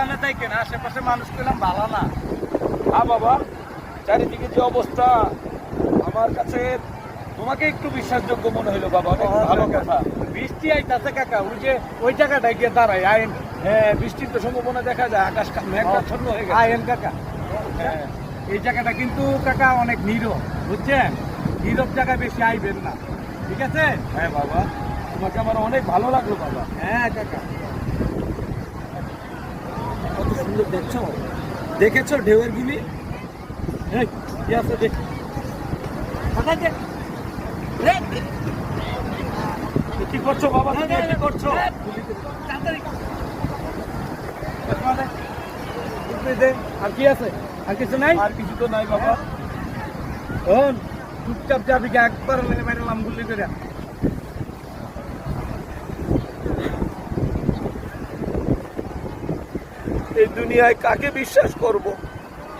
সাবধানে থাকেন, আশেপাশে মানুষ পেলাম ভালো না। হ্যাঁ বাবা, চারিদিকে যে অবস্থা, আমার কাছে তোমাকে একটু বিশ্বাসযোগ্য মনে হলো বাবা, অনেক ভালো কথা। বৃষ্টি আইতাছে কাকা, ওই যে ওই জায়গাটায় গিয়ে দাঁড়াই আইন। হ্যাঁ, বৃষ্টির তো সম্ভাবনা দেখা যায়, আকাশ মেঘাচ্ছন্ন হয়ে গেছে। আইন কাকা, হ্যাঁ এই জায়গাটা কিন্তু কাকা অনেক নীরব, বুঝছেন? নীরব জায়গায় বেশি আইবেন না, ঠিক আছে? হ্যাঁ বাবা, তোমাকে আমার অনেক ভালো লাগলো বাবা। হ্যাঁ কাকা। কত সুন্দর দেখছো, দেখেছো ঢেউয়ের গুলি? এই, কি আছে দেখ। কাকা যে, রে, কি করছো বাবা, তুমি কি করছো? তাড়াতাড়ি। চশমা দে, টুপি দে। আর কি আছে? আর কিছু নাই? আর কিছু তো নাই বাবা। শোন, চুপচাপ যাবি কি, একবার বাইরে লামগুলি করে। এই দুনিয়ায় কাকে বিশ্বাস করব?